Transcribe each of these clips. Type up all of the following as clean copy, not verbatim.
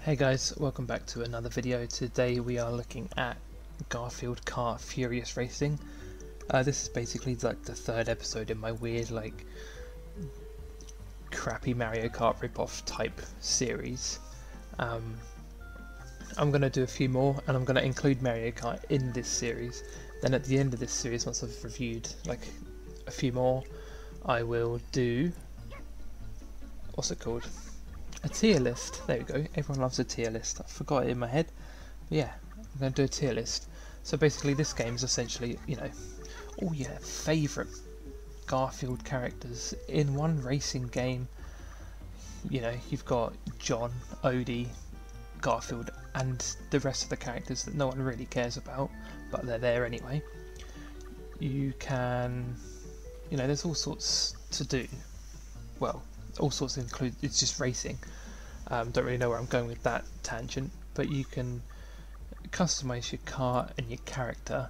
Hey guys, welcome back to another video. Today we are looking at Garfield Kart Furious Racing. This is basically like the third episode in my weird crappy Mario Kart rip-off type series. I'm going to do a few more and I'm going to include Mario Kart in this series. Then at the end of this series, once I've reviewed like a few more, I will do, what's it called? A tier list. There we go. Everyone loves a tier list. I forgot it in my head. But yeah, I'm going to do a tier list. So basically this game is essentially, all your favourite Garfield characters in one racing game. You've got John, Odie, Garfield and the rest of the characters that no one really cares about, but they're there anyway. You can, there's all sorts to do. Well, all sorts include, it's just racing. Don't really know where I'm going with that tangent, but you can customize your car and your character,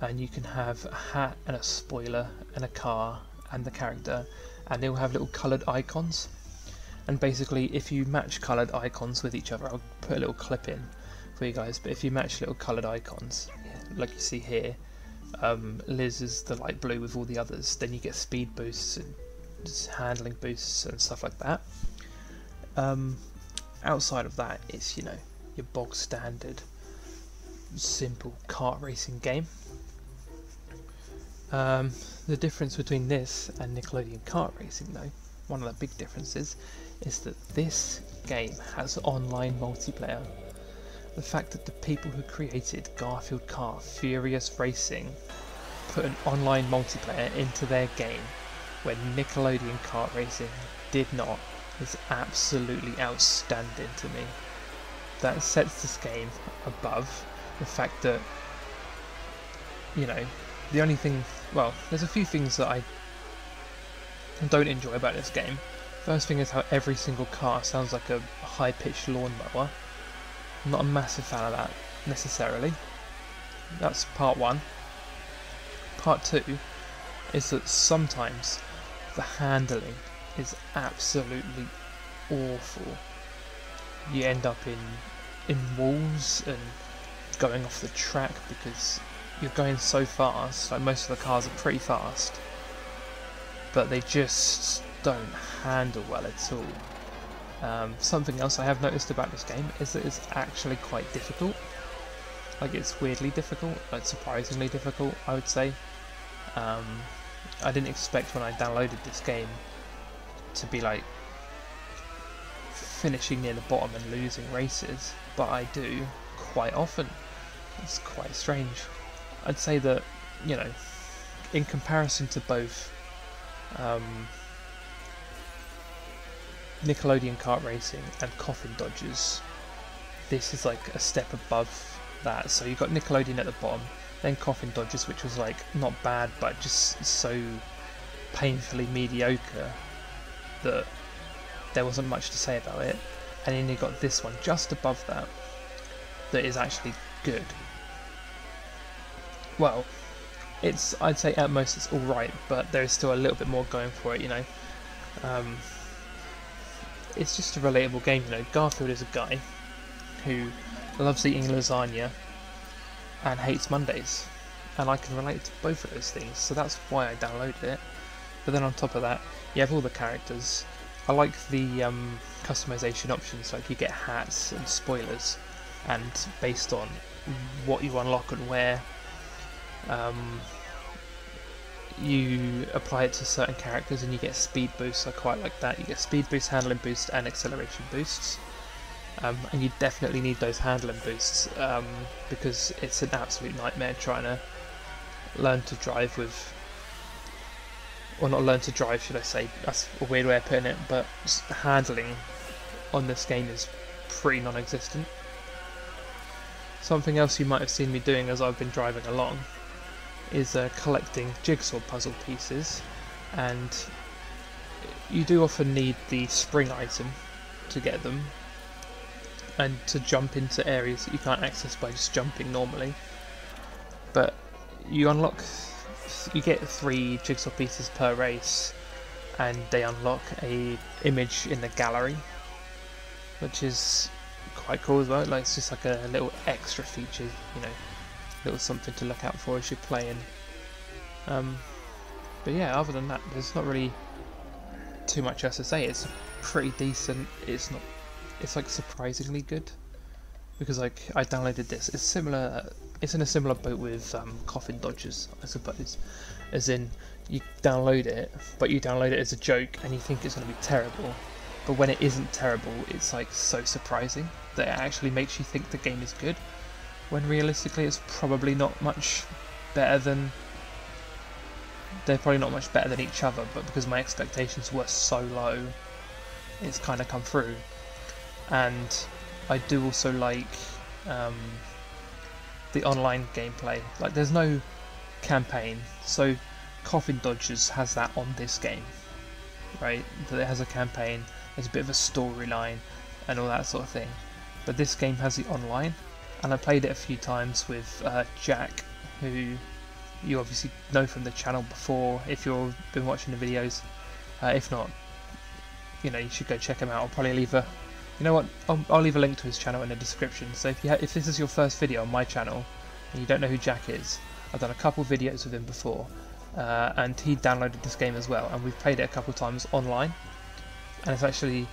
and you can have a hat and a spoiler and a car and the character, and they'll have little coloured icons. And basically if you match coloured icons with each other, I'll put a little clip in for you guys, but if you match little coloured icons, like you see here, Liz is the light blue with all the others, then you get speed boosts and just handling boosts and stuff like that. Outside of that, it's your bog standard simple kart racing game. The difference between this and Nickelodeon Kart Racing, though, one of the big differences, is that this game has online multiplayer. The fact that the people who created Garfield Kart Furious Racing put an online multiplayer into their game when Nickelodeon Kart Racing did not is absolutely outstanding to me. That sets this game above the fact that, the only thing, well, there's a few things that I don't enjoy about this game. First thing is how every single car sounds like a high-pitched lawnmower. I'm not a massive fan of that, necessarily. That's part one. Part two is that sometimes the handling is absolutely awful. You end up in walls and going off the track because you're going so fast. Like, most of the cars are pretty fast, but they just don't handle well at all. Something else I have noticed about this game is that it's actually quite difficult. Like, it's weirdly difficult, like surprisingly difficult, I would say. I didn't expect when I downloaded this game to be like finishing near the bottom and losing races, but I do quite often. It's quite strange. I'd say that, in comparison to both Nickelodeon Kart Racing and Coffin Dodgers, this is like a step above that. So you've got Nickelodeon at the bottom, then Coffin Dodgers, which was like not bad but just so painfully mediocre that there wasn't much to say about it, and then you got this one just above that is actually good. Well, I'd say at most it's alright, but there's still a little bit more going for it, It's just a relatable game, Garfield is a guy who loves eating lasagna and hates Mondays, and I can relate to both of those things, so that's why I downloaded it. But then on top of that, you have all the characters. I like the customization options, like you get hats and spoilers, and based on what you unlock and where, you apply it to certain characters and you get speed boosts. I quite like that. You get speed boosts, handling boosts and acceleration boosts. And you definitely need those handling boosts, because it's an absolute nightmare trying to learn to drive with, or not learn to drive, should I say, that's a weird way of putting it, but handling on this game is pretty non-existent. Something else you might have seen me doing as I've been driving along is collecting jigsaw puzzle pieces, and you do often need the spring item to get them, and to jump into areas that you can't access by just jumping normally. But you get 3 jigsaw pieces per race, and they unlock a image in the gallery, which is quite cool as well. Like, it's just like a little extra feature, you know, little something to look out for as you're playing. But yeah, other than that, there's not really too much else to say. It's pretty decent. It's like surprisingly good, because like I downloaded this. It's similar. It's in a similar boat with Coffin Dodgers, I suppose. As in, you download it, but you download it as a joke, and you think it's going to be terrible. But when it isn't terrible, it's like so surprising that it actually makes you think the game is good, when realistically it's probably not much better than... They're probably not much better than each other, but because my expectations were so low, it's kind of come through. And I do also like the online gameplay. Like, there's no campaign, so Coffin Dodgers has that on this game, right? That it has a campaign, there's a bit of a storyline and all that sort of thing. But this game has the online, and I played it a few times with Jack, who you obviously know from the channel before if you've been watching the videos. If not, you know, you should go check him out. I'll probably leave a... You know what? I'll leave a link to his channel in the description. So if this is your first video on my channel and you don't know who Jack is, I've done a couple videos with him before, and he downloaded this game as well, and we've played it a couple times online, and it's actually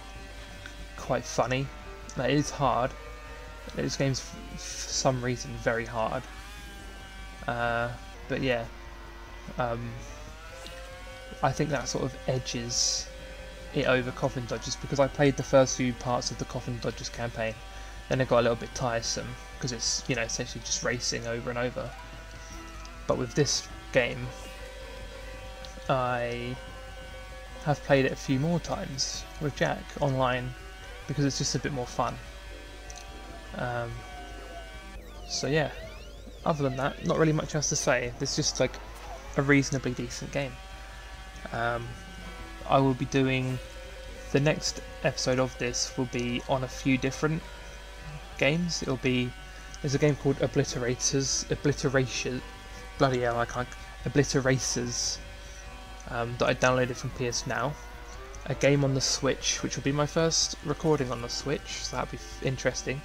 quite funny. Like, it is hard. This game's for some reason very hard. But yeah, I think that sort of edges it over Coffin Dodgers, because I played the first few parts of the Coffin Dodgers campaign, then it got a little bit tiresome because it's, you know, essentially just racing over and over. But with this game, I have played it a few more times with Jack online because it's just a bit more fun. So yeah, other than that, not really much else to say. It's just like a reasonably decent game. I will be doing... The next episode of this will be on a few different games. It'll be... There's a game called Obliteration... Bloody hell, I can't... Obliteracers, that I downloaded from PS Now. A game on the Switch, which will be my first recording on the Switch, so that'll be interesting.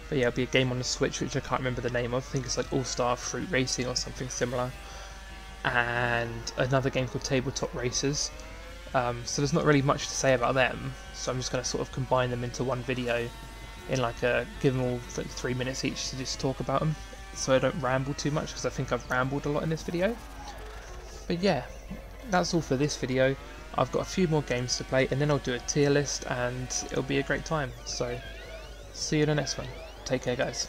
But yeah, it'll be a game on the Switch which I can't remember the name of. I think it's like All-Star Fruit Racing or something similar. And another game called Tabletop Racers. So there's not really much to say about them, so I'm just going to sort of combine them into one video in like give them all like 3 minutes each to just talk about them, so I don't ramble too much, because I think I've rambled a lot in this video. But yeah, that's all for this video. I've got a few more games to play, and then I'll do a tier list, and it'll be a great time. So see you in the next one. Take care, guys.